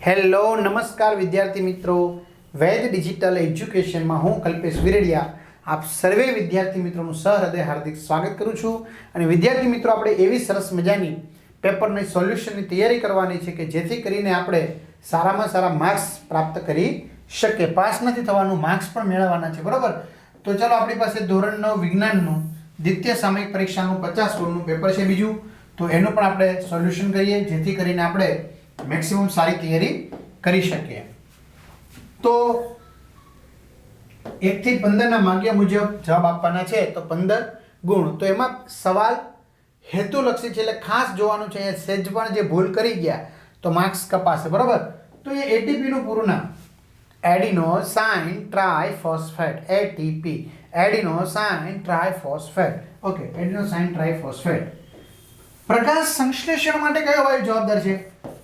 Hello નમસ્કાર વિદ્યાર્થી મિત્રો, વૈદ ડિજિટલ એજ્યુકેશનમાં હું કલ્પેશ વિરડિયા આપ સર્વે વિદ્યાર્થી મિત્રોનું સહૃદય હાર્દિક સ્વાગત કરું છું. અને વિદ્યાર્થી મિત્રો, આપણે એવી સરસ મજાની પેપરની સોલ્યુશનની તૈયારી કરવાની છે કે જેથી કરીને આપણે સારામાં સારા માર્ક્સ પ્રાપ્ત કરી શકીએ. પાસ નથી થવાનું, માર્ક્સ પણ મેળવવાના છે, બરાબર? તો ચાલો, આપણી પાસે ધોરણ 9 વિજ્ઞાનનું દ્વિતીય સામયિક પરીક્ષાનું 50 ગુણનું પેપર છે બીજું, તો એનું પણ આપણે સોલ્યુશન કરીએ જેથી કરીને આપણે મેક્સિમમ સારી તૈયારી કરી શકીએ. તો 1 થી 15 ના માગ્યા મુજબ જવાબ આપવાના છે, તો 15 ગુણ. તો એમાં સવાલ હેતુલક્ષી છે એટલે ખાસ જોવાનું છે. અહીંયા સેજ પણ જે ભૂલ કરી ગયા તો માર્ક્સ કપાશે, બરાબર? તો એ એટીપી નું પૂરું નામ adenosine triphosphate, ATP, adenosine triphosphate. Okay, adenosine triphosphate. પ્રકાશ સંશ્લેષણ માટે કયો વાયુ જવાબદાર છે?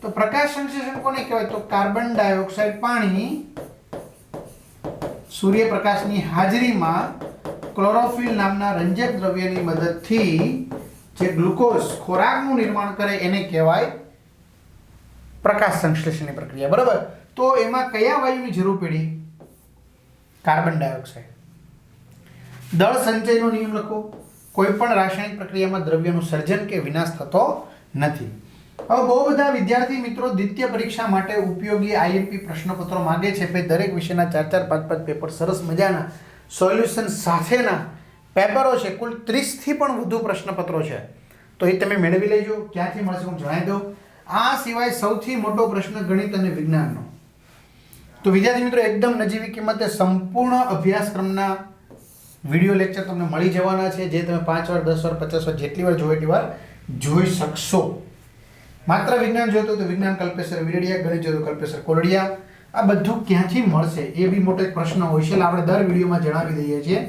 તો પ્રકાશ સંશ્લેષણ કોને કહેવાય? તો કાર્બન ડાયોક્સાઇડ, પાણી, સૂર્યપ્રકાશની હાજરીમાં ક્લોરોફિલ નામના રંજક દ્રવ્યની મદદથી જે ગ્લુકોઝ ખોરાકનું નિર્માણ કરે એને કહેવાય પ્રકાશ સંશ્લેષણની પ્રક્રિયા, બરાબર? તો એમાં કયા વાયુની જરૂર પડી? Carbon dioxide. દળ સંચયનો નિયમ લખો. કોઈ પણ રાસાયણિક પ્રક્રિયામાં દ્રવ્યનું સર્જન કે વિનાશ થતો નથી. હવે બહુ બધા વિદ્યાર્થી મિત્રો દ્વિતીય પરીક્ષા માટે ઉપયોગી આઈએમપી પ્રશ્નપત્રો માંગે છે. ભાઈ, દરેક વિષયના 4-4, 5-5 પેપર સરસ મજાના સોલ્યુશન સાથેના પેપરો છે. કુલ 30 થી પણ વધુ પ્રશ્નપત્રો છે, તો એ તમે મેળવી લેજો. ક્યાંથી મળશે હું જણાવી દઉં. આ સિવાય સૌથી મોટો પ્રશ્ન ગણિત અને વિજ્ઞાનનો. તો વિદ્યાર્થી મિત્રો, એકદમ નજીવી કિંમતે સંપૂર્ણ અભ્યાસક્રમના વિડીયો લેક્ચર તમને મળી જવાના છે, જે તમે 5 વાર, 10 વાર, 50 વાર જેટલી વાર જોવો એટલી વાર જોઈ શકશો. માત્ર વિજ્ઞાન જોતો તો વિજ્ઞાન કલ્પેશ વિરડિયા, ગણિત જોતો કલ્પેશ કોલડિયા. આ બધું ક્યાંથી મળશે એ બી મોટો એક પ્રશ્ન હોય છે. આપણે દર વિડીયોમાં જણાવી દઈએ છીએ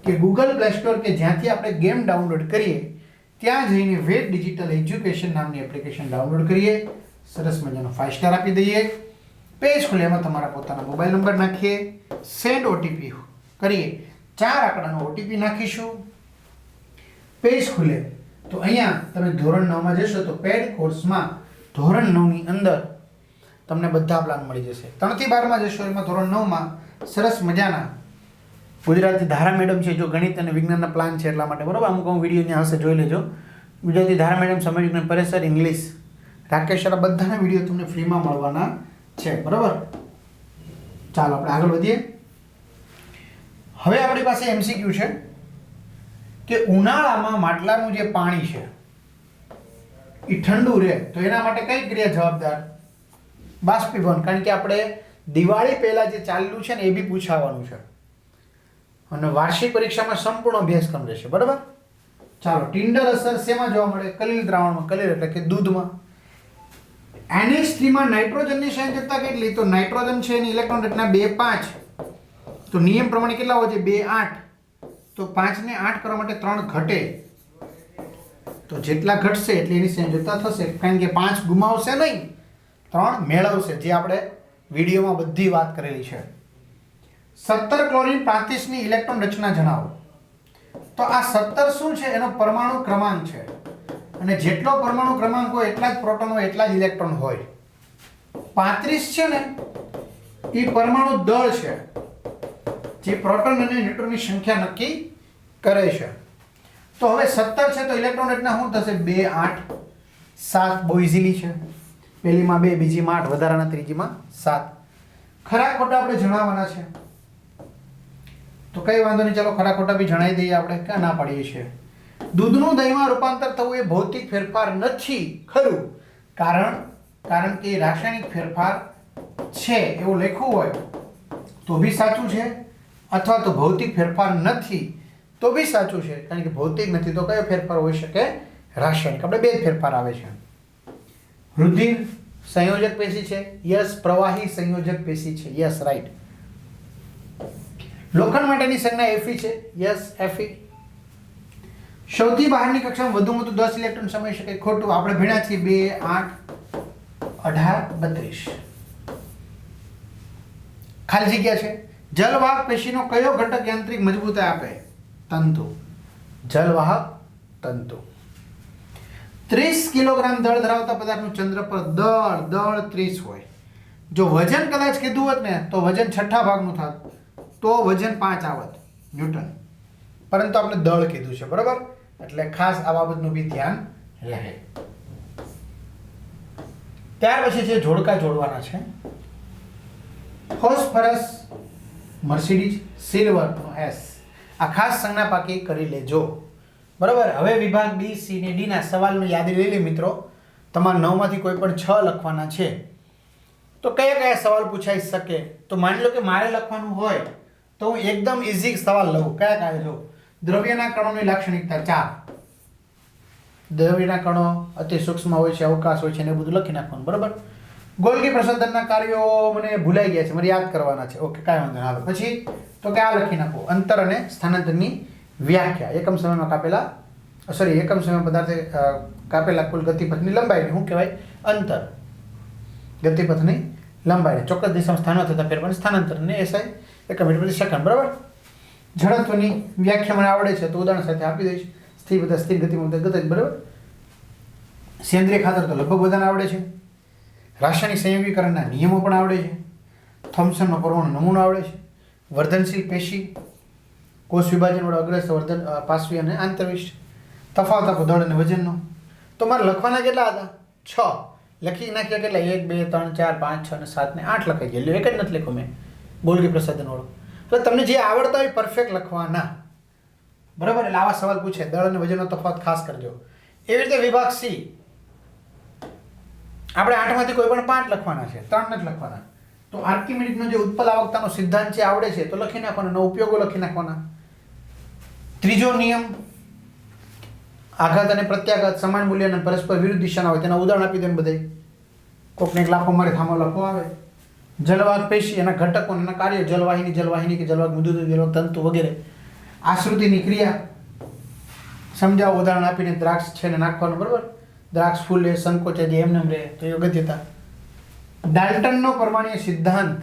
કે ગૂગલ પ્લે સ્ટોર કે જ્યાંથી આપણે ગેમ ડાઉનલોડ કરીએ ત્યાં જઈને વેદ ડિજિટલ એજ્યુકેશન નામની એપ્લિકેશન ડાઉનલોડ કરીએ, સરસ મજાનો 5 સ્ટાર આપી દઈએ, પેજ ખુલે, એમાં તમારા પોતાના મોબાઈલ નંબર નાખીએ, સેન્ડ ઓટીપી કરીએ, 4 આંકડાનો ઓટીપી નાખીશું, પેજ ખુલે. તો અહીંયા તમે ધોરણ 9 માં જશો તો પેડ કોર્સમાં ધોરણ 9 ની અંદર તમને બધા પ્લાન મળી જશે. 3 થી 12 માં જશો એમાં ધોરણ 9 માં સરસ મજાના ગુજરાતી ધારા મેડમ છે, જો ગણિત અને વિજ્ઞાનના પ્લાન છે એટલા માટે, બરાબર? અમુક વિડીયો ત્યાં હશે, જોઈ લેજો. ગુજરાતી ધારા મેડમ, સમાજ વિજ્ઞાન Paresh sir, English Rakesh sir, બધાના વિડીયો તમને ફ્રીમાં મળવાના છે, બરાબર? ચાલો આપણે આગળ વધીએ. હવે આપણી પાસે એમસીક્યુ છે કે ઉનાળામાં માટલાનું જે પાણી છે એ ઠંડુ રહે તો એના માટે કઈ ક્રિયા જવાબદાર? બાષ્પીભવન. કારણ કે આપણે દિવાળી પહેલા જે ચાલેલું છે ને એ બી પૂછાવાનું છે અને વાર્ષિક પરીક્ષામાં સંપૂર્ણ અભ્યાસક્રમ રહેશે, બરાબર? ચાલો, ટિન્ડર અસર શેમાં જોવા મળે? કલીલ દ્રાવણમાં. કલીલ એટલે કે દૂધમાં. NH3 માં નાઇટ્રોજનની સંયોજકતા કેટલી? તો નાઇટ્રોજન છે એની ઇલેક્ટ્રોન રચના 2, 5. તો નિયમ પ્રમાણે કેટલા હોય છે? 2, 8. તો 5 ને 8 કરવા માટે 3 ઘટે, તો જેટલા ઘટશે એટલી એની સંયોજકતા થશે. કારણ કે 5 ગુમાવશે નહીં, 3 મેળવશે, જે આપણે વિડીયોમાં બધી વાત કરેલી છે. 17 ક્લોરીન 35 ની ઇલેક્ટ્રોન રચના જણાવો. તો આ 17 શું છે? એનો પરમાણુ ક્રમાંક છે, અને જેટલો પરમાણુ ક્રમાંક હોય એટલા જ પ્રોટોન હોય, એટલા જ ઇલેક્ટ્રોન હોય. 35 છે ને એ પરમાણુ દળ છે, જે પ્રોટોન અને ન્યુટ્રોનની સંખ્યા નક્કી કરે છે. તો હવે 17 છે તો ઇલેક્ટ્રોન રચના શું થશે? 2, 8, 7. બહુ ઇઝીલી છે. પહેલીમાં 2, બીજીમાં 8, વધારાના ત્રીજીમાં 7. ખરા ખોટા આપણે જણાવવાના છે, તો કઈ વાંધો નહીં. ચાલો, ખરા ખોટા બી જણાવી દઈએ. આપણે ક્યાં ના પાડીએ છીએ? દૂધનું દહીંમાં રૂપાંતર થવું એ ભૌતિક ફેરફાર નથી, ખરું? કારણ કે રાસાયણિક ફેરફાર છે એવું લખ્યું હોય તો બી સાચું છે, અથવા તો ભૌતિક ફેરફાર નથી તો બી સાચું છે. કારણ કે ભૌતિક નથી તો કયો ફેરફાર હોઈ શકે? રાસાયણિક. આપણે 2 જ ફેરફાર આવે છે. રુધિર સંયોજક પેશી છે, યસ. પ્રવાહી સંયોજક પેશી છે, યસ, રાઈટ. લોખંડ માટેની સંજ્ઞા Fe છે, યસ, Fe. સૌથી બહારની કક્ષામાં વધુમાં વધુ 10 ઇલેક્ટ્રોન સમાઈ શકે, ખોટું. આપણે ભણ્યા છીએ 2, 8, 18, 32. ખાલી જગ્યા છે. જલવાહક પેશીનો કયો ઘટક યાંત્રિક મજબૂતાઈ આપે? તંતુ. જલવાહક તંતુ. 30 કિલોગ્રામ દળ ધરાવતા પદાર્થનું ચંદ્ર પર દળ 30 હોય જો વજન કદાચ કીધું હોત ને તો વજન 6 ભાગનું થાત, તો વજન 5 આવત ન્યૂટન, પરંતુ આપણે દળ કીધું છે, બરાબર? એટલે ખાસ આ બાબતનું બી ધ્યાન રહે. ત્યાર પછી જે જોડકા જોડવાના છે, ફોસ્ફરસ, મર્સિડીઝ, સિલ્વર S, આ ખાસ સંજ્ઞા પાકી કરી લેજો, બરાબર? હવે વિભાગ બી, સી ને ડી ના સવાલની યાદી લઈ લે મિત્રો. તમારે 9 માંથી કોઈ પણ 6 લખવાના છે, તો કયા કયા સવાલ પૂછાઈ શકે? તો માની લો કે મારે લખવાનું હોય તો હું એકદમ ઈઝી સવાલ લઉં. કયા કયા? જો દ્રવ્યના કણોની લાક્ષણિકતા 4, દ્રવ્યના કણો અતિ સૂક્ષ્મ હોય છે, અવકાશ હોય છે, ને બધું લખી નાખવાનું, બરાબર? ગોલ્ગી પ્રસાધનના કાર્યો મને ભૂલાઈ ગયા છે, મારે યાદ કરવાના છે. ઓકે, કાંઈ વાંધો નહીં. હાલો પછી તો કે આ લખી નાખો, અંતર અને સ્થાનાંતરની વ્યાખ્યા. એકમ સમયમાં કાપેલા એકમ સમય પદાર્થે કાપેલા કુલ ગતિપથની લંબાઈને શું કહેવાય? અંતર. ગતિપથની લંબાઈને ચોક્કસ દિશામાં સ્થાનો થતા ફેરફારને સ્થાનાંતરને એસઆઈ એકમ મીટર પ્રતિ સેકન્ડ, બરાબર? ઝડપની વ્યાખ્યા મને આવડે છે તો ઉદાહરણ સાથે આપી દઈશ. સ્થિર બધા સ્થિર ગતિમાં ગતિ, બરાબર? સેન્દ્રિય ખાતર તો લગભગ બધાને આવડે છે. રાસાયણિક સંયોગીકરણના નિયમો પણ આવડે છે. થોમ્સનનો પરમાણુ નમૂનો આવડે છે. વર્ધનશીલ પેશી, કોષ વિભાજન વડે અગ્રસ્ત વર્ધન, પાર્શ્વી અને આંતરવિષ્ટ. તફાવત આપો દળ અને વજનનો. તો મારે લખવાના કેટલા હતા? 6 લખી નાખ્યા. કેટલા? 1 2 3 4 5 6 અને 7 ને 8 લખાઈ ગયા. એક જ નથી લખ્યો મેં, ગોલ્ગી પ્રસાધન વાળો. એટલે તમને જે આવડતા હોય પરફેક્ટ લખવાના, બરાબર? એટલે આવા સવાલ પૂછે, દળ અને વજનનો તફાવત ખાસ કરજો. એવી રીતે વિભાગ સી, આપણે 8 માંથી કોઈ પણ 5 લખવાના છે, 3 નથી લખવાના. તો આર્કિમીડિસનો જે ઉત્પલ આવકતાનો સિદ્ધાંત છે આવડે છે તો લખી નાખવાનો, એનો ઉપયોગો લખી નાખવાના. ત્રીજો નિયમ, આઘાત અને પ્રત્યાઘાત સમાન મૂલ્ય અને પરસ્પર વિરુદ્ધ દિશાના હોય તેના ઉદાહરણ આપી દે બધે. કોકને એક લાફો મારે થામો લખવો આવે. જલવાહક પેશી, એના ઘટકો, એના કાર્ય, જલવાહિની કે જલવાહક મૃદુ, જલવાહક તંતુ વગેરે. આશ્રુતિની ક્રિયા સમજાવો ઉદાહરણ આપીને. દ્રાક્ષ છે ને નાખવાનું, બરાબર? દ્રાક્ષ ફૂલે, સંકોચે, જે એમને રહે તો એ અગત્યતા. ડાલ્ટનનો પરમાણ્વીય સિદ્ધાંત,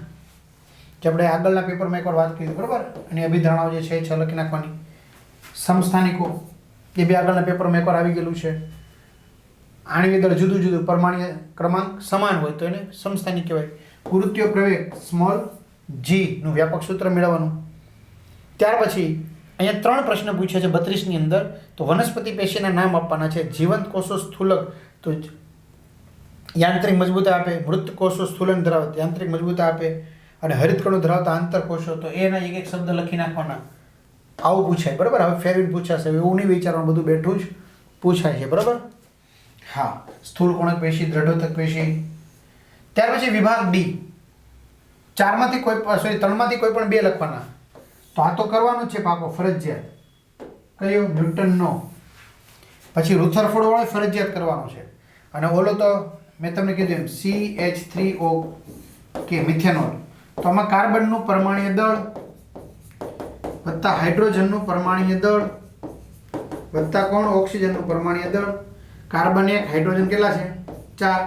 જે આપણે આગળના પેપરમાં એકવાર વાત કરી, બરાબર? અને અભિધારણાઓ જે છે 6 લખી નાખવાની. સમસ્થાનિકો, એ બી આગળના પેપરમાં એકવાર આવી ગયેલું છે. આણ્વિક દળ જુદું જુદું, પરમાણ્વીય ક્રમાંક સમાન હોય તો એને સમસ્થાનિક કહેવાય. ગુરુત્વીય પ્રવેગ સ્મોલ g નું વ્યાપક સૂત્ર મેળવવાનું. ત્યાર પછી અહીંયા 3 પ્રશ્ન પૂછ્યા છે 32 ની અંદર. તો વનસ્પતિ પેશીના નામ આપવાના છે. જીવંત કોષો સ્થૂલક તો યાંત્રિક મજબૂતા આપે, મૃત કોષો સ્થૂલન ધરાવતા યાંત્રિક મજબૂતા આપે, અને હરિતકણો ધરાવતા આંતરકોષો તો એના એક શબ્દ લખી નાખવાના. આવું પૂછાય, બરાબર? હવે ફેરવીને પૂછાશે, એવું નહીં વિચારવાનું, બધું બેઠું જ પૂછાય છે, બરાબર? હા, સ્થૂળ કોણક પેશી, દ્રઢોતક પેશી. ત્યાર પછી વિભાગ ડી, 3 માંથી કોઈ પણ 2 લખવાના. તો આ તો કરવાનું છે પાકો, ફરજિયાત. કયો? ન્યૂટનનો. પછી રુથરફોર્ડ વાળો ફરજિયાત કરવાનો છે. અને ઓલો તો મેં તમને કીધું એમ CH3O કે મિથેનોલ. તો આમાં કાર્બનનું પરમાણ્વીય દળ વત્તા હાઇડ્રોજનનું પરમાણ્વીય દળ વત્તા કોણ? ઓક્સિજનનું પરમાણ્વીય દળ. કાર્બન 1, હાઇડ્રોજન કેટલા છે? 4.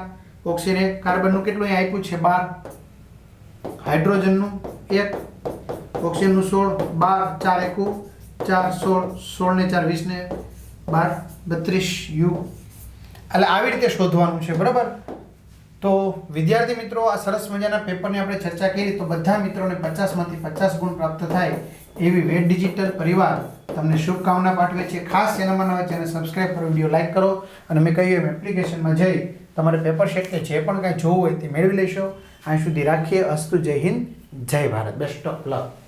ઓક્સિજન 1, કાર્બનનું કેટલું અહીં આપ્યું છે? 12. હાઇડ્રોજનનું 1, ઓક્સિજનનું 16, 12, 4 એકુ 4, 16, 16 ને 4 20 ને 12, 32 U. એટલે આવી રીતે શોધવાનું છે, બરાબર? તો વિદ્યાર્થી મિત્રો, આ સરસ મજાના પેપરની આપણે ચર્ચા કરી. તો બધા મિત્રોને 50 માંથી 50 ગુણ પ્રાપ્ત થાય એવી વેદ ડિજિટલ પરિવાર તમને શુભકામના પાઠવે છે. ખાસ ચેનલમાં નવા ચેનલ સબસ્ક્રાઇબ કરો, વિડીયો લાઇક કરો, અને મેં કહ્યું એમ એપ્લિકેશનમાં જઈ તમારે પેપર શેટ કે જે પણ કાંઈ જોવું હોય તે મેળવી લેશો. અહીં સુધી રાખીએ. અસ્તુ. જય હિન્દ, જય ભારત. Best of luck.